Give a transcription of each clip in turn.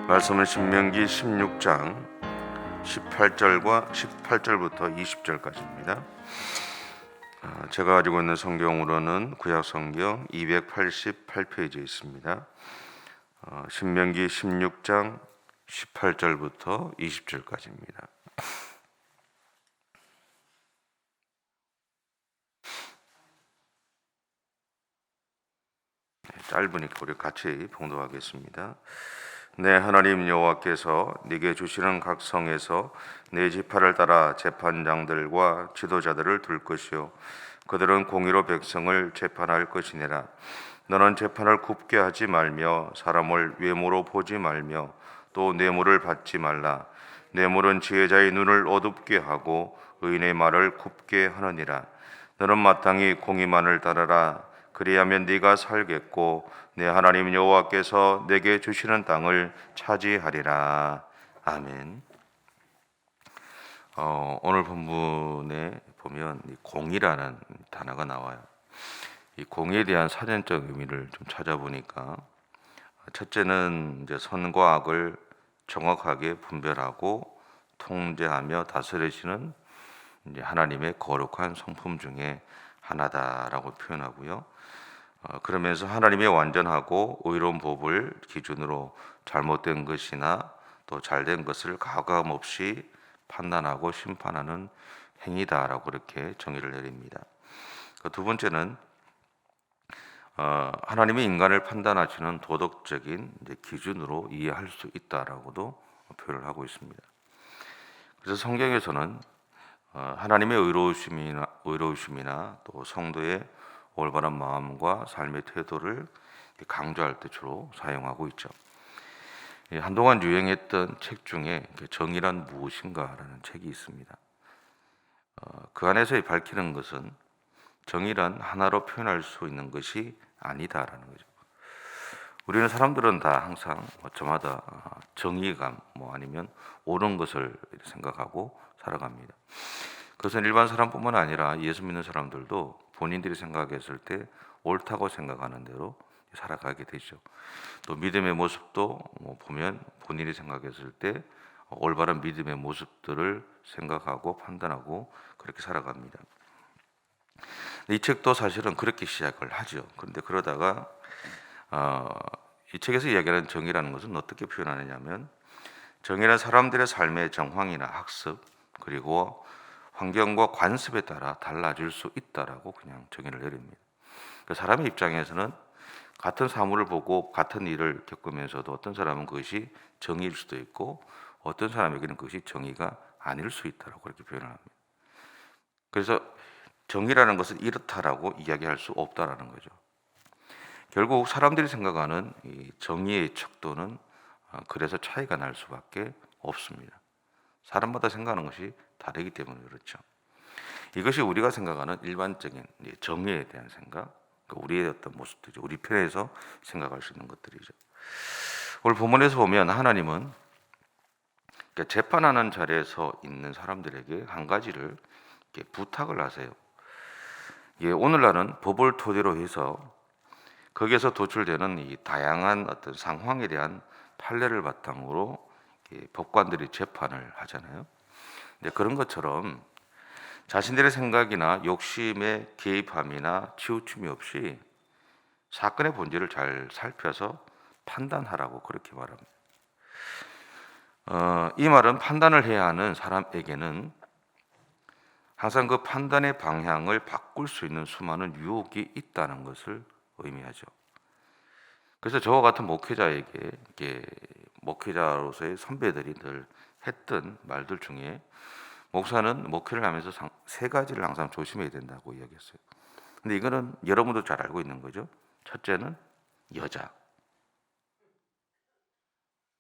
말씀은 신명기 16장 18절부터 20절까지입니다. 제가 가지고 있는 성경으로는 구약성경 288페이지에 있습니다. 신명기 16장 18절부터 20절까지입니다. 짧으니까 우리 같이 봉독하겠습니다. 내 하나님 여호와께서 네게 주시는 각 성에서 네 지파를 따라 재판장들과 지도자들을 둘 것이요 그들은 공의로 백성을 재판할 것이니라. 너는 재판을 굽게 하지 말며 사람을 외모로 보지 말며 또 뇌물을 받지 말라. 뇌물은 지혜자의 눈을 어둡게 하고 의인의 말을 굽게 하느니라. 너는 마땅히 공의만을 따르라. 그리하면 네가 살겠고 내 하나님 여호와께서 내게 주시는 땅을 차지하리라. 아멘. 오늘 본문에 보면 공의라는 단어가 나와요. 이 공의에 대한 사전적 의미를 좀 찾아보니까 첫째는 이제 선과 악을 정확하게 분별하고 통제하며 다스리시는 이제 하나님의 거룩한 성품 중에 하나다라고 표현하고요. 그러면서 하나님의 완전하고 의로운 법을 기준으로 잘못된 것이나 또 잘된 것을 가감없이 판단하고 심판하는 행위다라고 그렇게 정의를 내립니다. 두 번째는 하나님이 인간을 판단하시는 도덕적인 기준으로 이해할 수 있다라고도 표현을 하고 있습니다. 그래서 성경에서는 하나님의 의로우심이나 또 성도의 올바른 마음과 삶의 태도를 강조할 때 주로 사용하고 있죠. 한동안 유행했던 책 중에 정의란 무엇인가라는 책이 있습니다. 그 안에서 밝히는 것은 정의란 하나로 표현할 수 있는 것이 아니다라는 거죠. 우리는 사람들은 다 항상 저마다 정의감 아니면 옳은 것을 생각하고 살아갑니다. 그것은 일반 사람뿐만 아니라 예수 믿는 사람들도 본인들이 생각했을 때 옳다고 생각하는 대로 살아가게 되죠. 또 믿음의 모습도 보면 본인이 생각했을 때 올바른 믿음의 모습들을 생각하고 판단하고 그렇게 살아갑니다. 이 책도 사실은 그렇게 시작을 하죠. 그런데 그러다가 이 책에서 이야기하는 정의라는 것은 어떻게 표현하느냐면 정의는 사람들의 삶의 정황이나 학습 그리고 환경과 관습에 따라 달라질 수 있다라고 그냥 정의를 내립니다. 사람의 입장에서는 같은 사물을 보고 같은 일을 겪으면서도 어떤 사람은 그것이 정의일 수도 있고 어떤 사람에게는 그것이 정의가 아닐 수 있다라고 그렇게 표현을 합니다. 그래서 정의라는 것은 이렇다라고 이야기할 수 없다라는 거죠. 결국 사람들이 생각하는 이 정의의 척도는 그래서 차이가 날 수밖에 없습니다. 사람마다 생각하는 것이 다르기 때문에 그렇죠. 이것이 우리가 생각하는 일반적인 정의에 대한 생각, 우리의 어떤 모습들이죠. 우리 편에서 생각할 수 있는 것들이죠. 오늘 본문에서 보면 하나님은 재판하는 자리에서 있는 사람들에게 한 가지를 부탁을 하세요. 오늘날은 법을 토대로 해서 거기에서 도출되는 이 다양한 어떤 상황에 대한 판례를 바탕으로 법관들이 재판을 하잖아요. 근데 그런 것처럼 자신들의 생각이나 욕심에 개입함이나 치우침이 없이 사건의 본질을 잘 살펴서 판단하라고 그렇게 말합니다. 이 말은 판단을 해야 하는 사람에게는 항상 그 판단의 방향을 바꿀 수 있는 수많은 유혹이 있다는 것을 의미하죠. 그래서 저와 같은 목회자에게 목회자로서의 선배들이 늘 했던 말들 중에 목사는 목회를 하면서 세 가지를 항상 조심해야 된다고 이야기했어요. 근데 이거는 여러분도 잘 알고 있는 거죠. 첫째는 여자.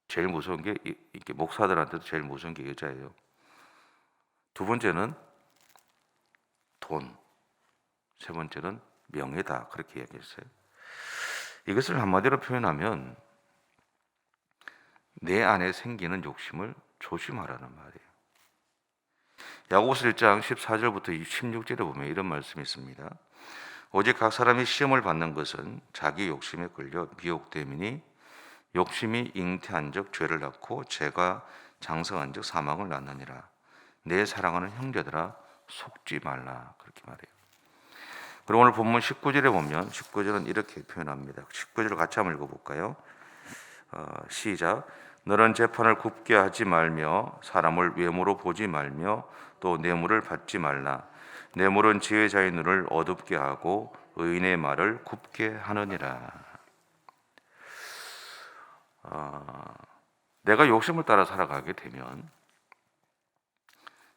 제일 무서운 게 이게 목사들한테도 제일 무서운 게 여자예요. 두 번째는 돈. 세 번째는 명예다. 그렇게 이야기했어요. 이것을 한마디로 표현하면 내 안에 생기는 욕심을 조심하라는 말이에요. 야고보서 1장 14절부터 16절에 보면 이런 말씀이 있습니다. 오직 각 사람이 시험을 받는 것은 자기 욕심에 끌려 미혹됨이니 욕심이 잉태한즉 죄를 낳고 죄가 장성한즉 사망을 낳느니라. 내 사랑하는 형제들아 속지 말라. 그렇게 말해요. 그리고 오늘 본문 19절에 보면 19절은 이렇게 표현합니다. 19절을 같이 한번 읽어볼까요? 시작. 너는 재판을 굽게 하지 말며 사람을 외모로 보지 말며 또 뇌물을 받지 말라. 뇌물은 지혜자의 눈을 어둡게 하고 의인의 말을 굽게 하느니라. 내가 욕심을 따라 살아가게 되면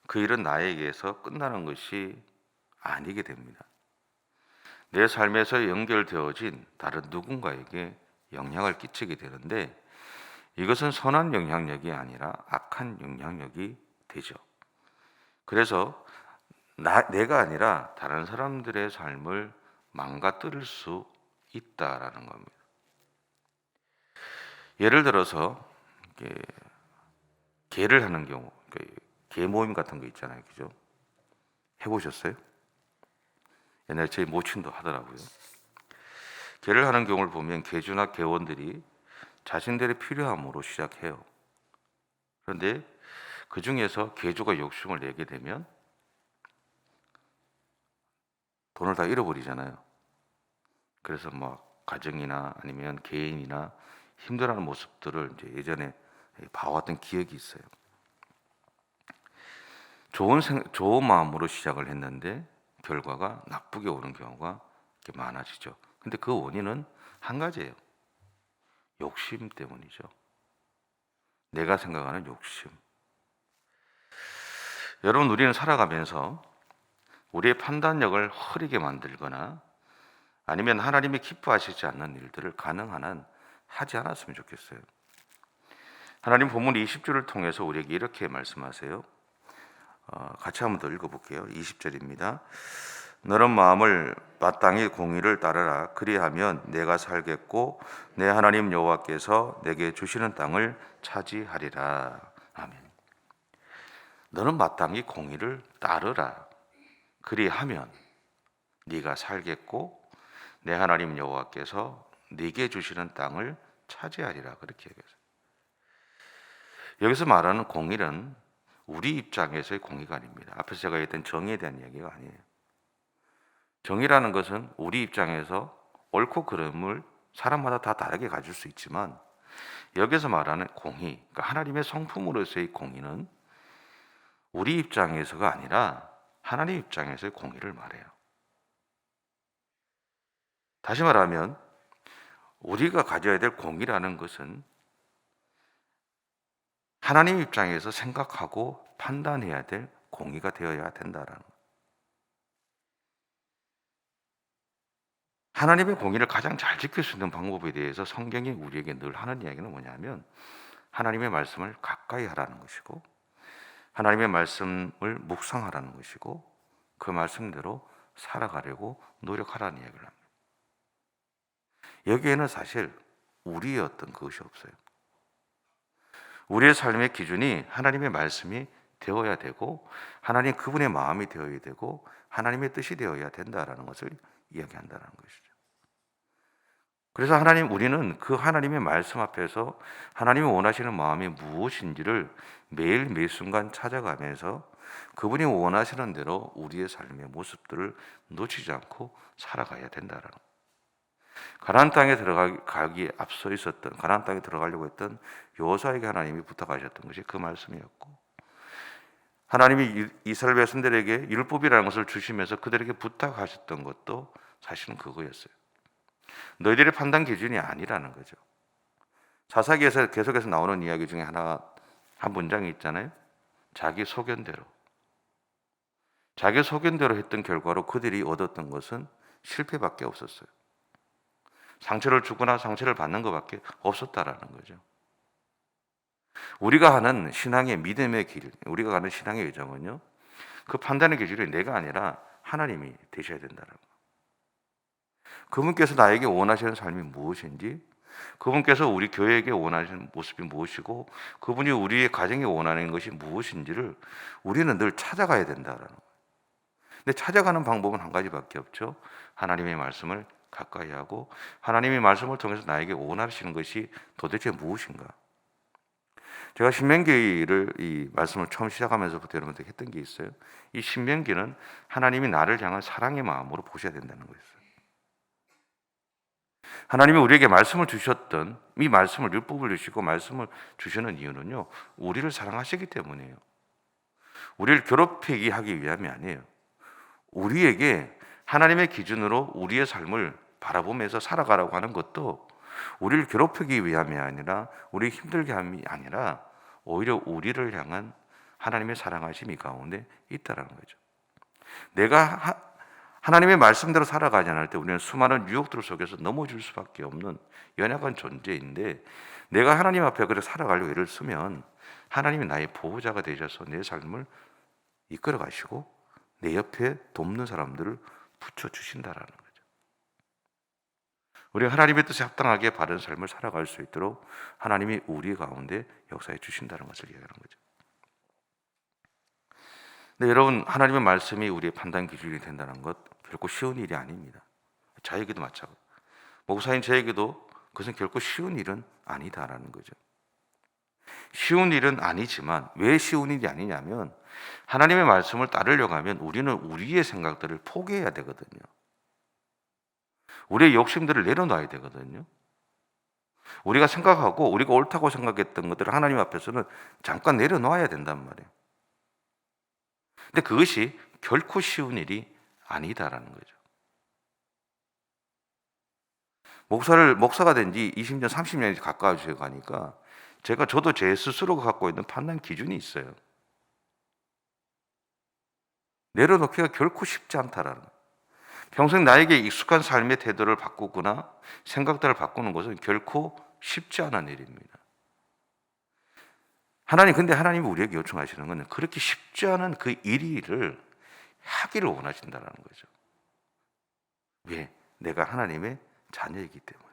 그 일은 나에게서 끝나는 것이 아니게 됩니다. 내 삶에서 연결되어진 다른 누군가에게 영향을 끼치게 되는데 이것은 선한 영향력이 아니라 악한 영향력이 되죠. 그래서 내가 아니라 다른 사람들의 삶을 망가뜨릴 수 있다라는 겁니다. 예를 들어서 개를 하는 경우, 개 모임 같은 거 있잖아요, 그죠? 해보셨어요? 옛날에 저희 모친도 하더라고요. 개를 하는 경우를 보면 개주나 개원들이 자신들의 필요함으로 시작해요. 그런데 그 중에서 개주가 욕심을 내게 되면 돈을 다 잃어버리잖아요. 그래서 막 가정이나 아니면 개인이나 힘들어하는 모습들을 이제 예전에 봐왔던 기억이 있어요. 좋은 마음으로 시작을 했는데 결과가 나쁘게 오는 경우가 많아지죠. 근데 그 원인은 한 가지예요. 욕심 때문이죠. 내가 생각하는 욕심. 여러분, 우리는 살아가면서 우리의 판단력을 흐리게 만들거나 아니면 하나님이 기뻐하시지 않는 일들을 가능한 한 하지 않았으면 좋겠어요. 하나님 본문 20절을 통해서 우리에게 이렇게 말씀하세요. 같이 한번 더 읽어볼게요. 20절입니다. 너는 마음을 마땅히 공의를 따르라. 그리하면 내가 살겠고 내 하나님 여호와께서 내게 주시는 땅을 차지하리라. 아멘. 너는 마땅히 공의를 따르라. 그리하면 네가 살겠고 내 하나님 여호와께서 네게 주시는 땅을 차지하리라. 그렇게 얘기했어요. 여기서 말하는 공의는 우리 입장에서의 공의가 아닙니다. 앞에서 제가 했던 정의에 대한 이야기가 아니에요. 정의라는 것은 우리 입장에서 옳고 그름을 사람마다 다 다르게 가질 수 있지만 여기서 말하는 공의, 그러니까 하나님의 성품으로서의 공의는 우리 입장에서가 아니라 하나님 입장에서의 공의를 말해요. 다시 말하면 우리가 가져야 될 공의라는 것은 하나님 입장에서 생각하고 판단해야 될 공의가 되어야 된다라는 거예요. 하나님의 공의를 가장 잘 지킬 수 있는 방법에 대해서 성경이 우리에게 늘 하는 이야기는 뭐냐면 하나님의 말씀을 가까이 하라는 것이고 하나님의 말씀을 묵상하라는 것이고 그 말씀대로 살아가려고 노력하라는 이야기를 합니다. 여기에는 사실 우리의 어떤 그것이 없어요. 우리의 삶의 기준이 하나님의 말씀이 되어야 되고 하나님 그분의 마음이 되어야 되고 하나님의 뜻이 되어야 된다라는 것을 이야기한다는 것이죠. 그래서 우리는 그 하나님의 말씀 앞에서 하나님이 원하시는 마음이 무엇인지를 매일 매 순간 찾아가면서 그분이 원하시는 대로 우리의 삶의 모습들을 놓치지 않고 살아가야 된다라는 거예요. 가나안 땅에 들어가기에 앞서 있었던 가나안 땅에 들어가려고 했던 여호수아에게 하나님이 부탁하셨던 것이 그 말씀이었고 하나님이 이스라엘 백성들에게 율법이라는 것을 주시면서 그들에게 부탁하셨던 것도 사실은 그거였어요. 너희들의 판단 기준이 아니라는 거죠. 사사기에서 계속해서 나오는 이야기 중에 한 문장이 있잖아요. 자기 소견대로 했던 결과로 그들이 얻었던 것은 실패밖에 없었어요. 상처를 주거나 상처를 받는 것밖에 없었다라는 거죠. 우리가 하는 신앙의 믿음의 길, 우리가 가는 신앙의 여정은요, 그 판단의 기준이 내가 아니라 하나님이 되셔야 된다는 거. 그분께서 나에게 원하시는 삶이 무엇인지, 그분께서 우리 교회에게 원하시는 모습이 무엇이고, 그분이 우리의 가정에 원하는 것이 무엇인지를 우리는 늘 찾아가야 된다는 거예요. 근데 찾아가는 방법은 한 가지밖에 없죠. 하나님의 말씀을 가까이 하고 하나님의 말씀을 통해서 나에게 원하시는 것이 도대체 무엇인가? 제가 신명기를 이 말씀을 처음 시작하면서부터 여러분들 했던 게 있어요. 이 신명기는 하나님이 나를 향한 사랑의 마음으로 보셔야 된다는 거였어요. 하나님이 우리에게 말씀을 주셨던 이 말씀을 율법을 주시고 말씀을 주시는 이유는요, 우리를 사랑하시기 때문이에요. 우리를 괴롭히게 하기 위함이 아니에요. 우리에게 하나님의 기준으로 우리의 삶을 바라보면서 살아가라고 하는 것도 우리를 괴롭히기 위함이 아니라 우리 힘들게 함이 아니라 오히려 우리를 향한 하나님의 사랑하심이 가운데 있다라는 거죠. 내가 하나님의 말씀대로 살아가지 않을 때 우리는 수많은 유혹들 속에서 넘어질 수밖에 없는 연약한 존재인데, 내가 하나님 앞에 그렇게 살아가려고 애를 쓰면 하나님이 나의 보호자가 되셔서 내 삶을 이끌어 가시고 내 옆에 돕는 사람들을 붙여주신다라는 거죠. 우리가 하나님의 뜻에 합당하게 바른 삶을 살아갈 수 있도록 하나님이 우리 가운데 역사해 주신다는 것을 이야기하는 거죠. 근데 여러분, 하나님의 말씀이 우리의 판단 기준이 된다는 것 결코 쉬운 일이 아닙니다. 저에게도 마찬가지. 목사인 저에게도 그것은 결코 쉬운 일은 아니다라는 거죠. 쉬운 일은 아니지만 왜 쉬운 일이 아니냐면, 하나님의 말씀을 따르려고 하면 우리는 우리의 생각들을 포기해야 되거든요. 우리의 욕심들을 내려놔야 되거든요. 우리가 생각하고 우리가 옳다고 생각했던 것들을 하나님 앞에서는 잠깐 내려놔야 된단 말이에요. 근데 그것이 결코 쉬운 일이 아니다라는 거죠. 목사가 된 지 20년, 30년이 가까워져 가니까 저도 제 스스로가 갖고 있는 판단 기준이 있어요. 내려놓기가 결코 쉽지 않다라는 거예요. 평생 나에게 익숙한 삶의 태도를 바꾸거나 생각들을 바꾸는 것은 결코 쉽지 않은 일입니다. 근데 하나님이 우리에게 요청하시는 것은 그렇게 쉽지 않은 그 일을 하기를 원하신다는 거죠. 왜? 내가 하나님의 자녀이기 때문에.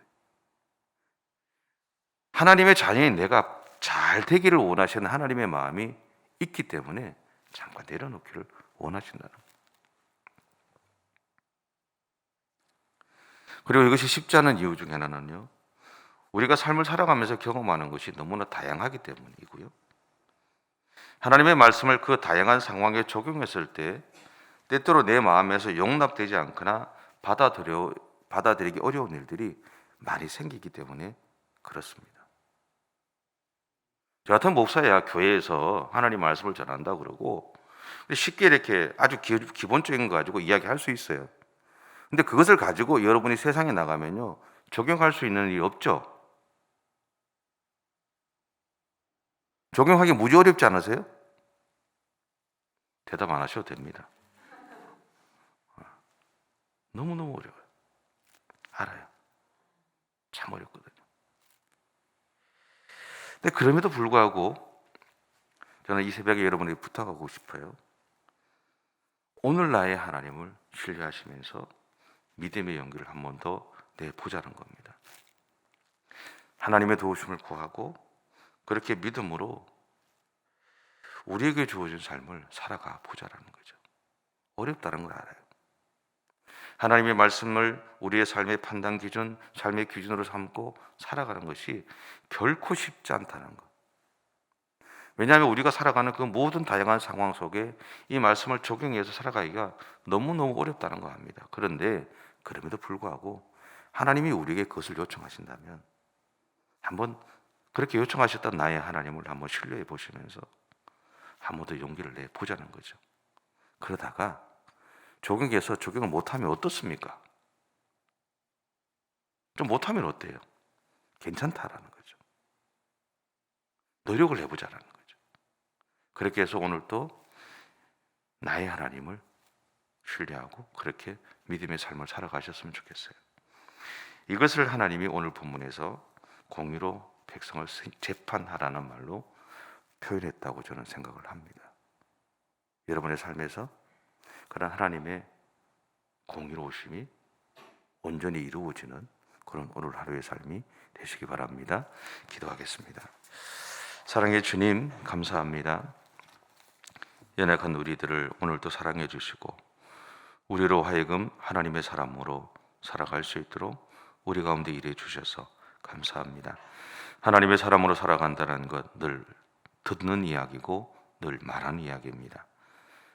하나님의 자녀인 내가 잘 되기를 원하시는 하나님의 마음이 있기 때문에 잠깐 내려놓기를 원하신다는 거예요. 그리고 이것이 쉽지 않은 이유 중에 하나는요, 우리가 삶을 살아가면서 경험하는 것이 너무나 다양하기 때문이고요. 하나님의 말씀을 그 다양한 상황에 적용했을 때 때때로 내 마음에서 용납되지 않거나 받아들이기 어려운 일들이 많이 생기기 때문에 그렇습니다. 저 같은 목사야 교회에서 하나님 말씀을 전한다고 그러고 쉽게 이렇게 아주 기본적인 거 가지고 이야기할 수 있어요. 근데 그것을 가지고 여러분이 세상에 나가면요, 적용할 수 있는 일이 없죠. 적용하기 무지 어렵지 않으세요? 대답 안 하셔도 됩니다. 너무너무 어려워요. 알아요. 참 어렵거든요. 근데 그럼에도 불구하고 저는 이 새벽에 여러분에게 부탁하고 싶어요. 오늘 나의 하나님을 신뢰하시면서 믿음의 용기를 한 번 더 내보자는 겁니다. 하나님의 도우심을 구하고 그렇게 믿음으로 우리에게 주어진 삶을 살아가 보자라는 거죠. 어렵다는 걸 알아요. 하나님의 말씀을 우리의 삶의 판단 기준, 삶의 기준으로 삼고 살아가는 것이 결코 쉽지 않다는 것. 왜냐하면 우리가 살아가는 그 모든 다양한 상황 속에 이 말씀을 적용해서 살아가기가 너무너무 어렵다는 거 압니다. 그런데 그럼에도 불구하고 하나님이 우리에게 그것을 요청하신다면 한번 그렇게 요청하셨던 나의 하나님을 한번 신뢰해 보시면서 한 번 더 용기를 내보자는 거죠. 그러다가 적용해서 적용을 못하면 어떻습니까? 좀 못하면 어때요? 괜찮다라는 거죠. 노력을 해보자라는 거죠. 그렇게 해서 오늘도 나의 하나님을 신뢰하고 그렇게 믿음의 삶을 살아가셨으면 좋겠어요. 이것을 하나님이 오늘 본문에서 공의로 백성을 재판하라는 말로 표현했다고 저는 생각을 합니다. 여러분의 삶에서 그런 하나님의 공의로우심이 온전히 이루어지는 그런 오늘 하루의 삶이 되시기 바랍니다. 기도하겠습니다. 사랑의 주님, 감사합니다. 연약한 우리들을 오늘도 사랑해 주시고 우리로 하여금 하나님의 사람으로 살아갈 수 있도록 우리 가운데 일해 주셔서 감사합니다. 하나님의 사람으로 살아간다는 것 늘 듣는 이야기고 늘 말하는 이야기입니다.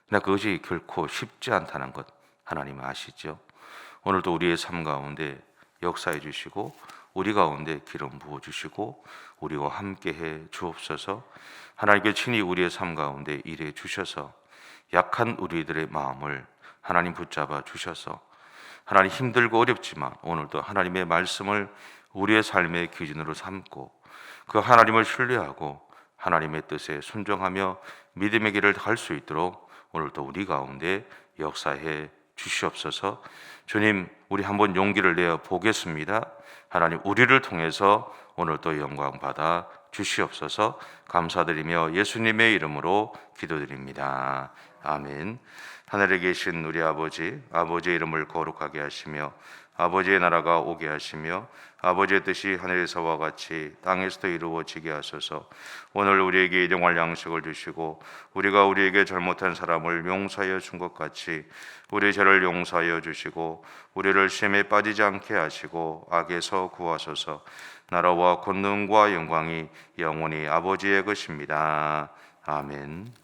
그러나 그것이 결코 쉽지 않다는 것 하나님 아시죠? 오늘도 우리의 삶 가운데 역사해 주시고 우리 가운데 기름 부어 주시고 우리와 함께 해 주옵소서. 하나님께 친히 우리의 삶 가운데 일해 주셔서 약한 우리들의 마음을 하나님 붙잡아 주셔서 하나님 힘들고 어렵지만 오늘도 하나님의 말씀을 우리의 삶의 기준으로 삼고 그 하나님을 신뢰하고 하나님의 뜻에 순종하며 믿음의 길을 갈 수 있도록 오늘도 우리 가운데 역사해 주시옵소서. 주님, 우리 한번 용기를 내어 보겠습니다. 하나님, 우리를 통해서 오늘도 영광 받아 주시옵소서. 감사드리며 예수님의 이름으로 기도드립니다. 아멘. 하늘에 계신 우리 아버지, 아버지의 이름을 거룩하게 하시며 아버지의 나라가 오게 하시며 아버지의 뜻이 하늘에서와 같이 땅에서도 이루어지게 하소서. 오늘 우리에게 일용할 양식을 주시고 우리가 우리에게 잘못한 사람을 용서하여 준 것 같이 우리 죄를 용서하여 주시고 우리를 시험에 빠지지 않게 하시고 악에서 구하소서. 나라와 권능과 영광이 영원히 아버지의 것입니다. 아멘.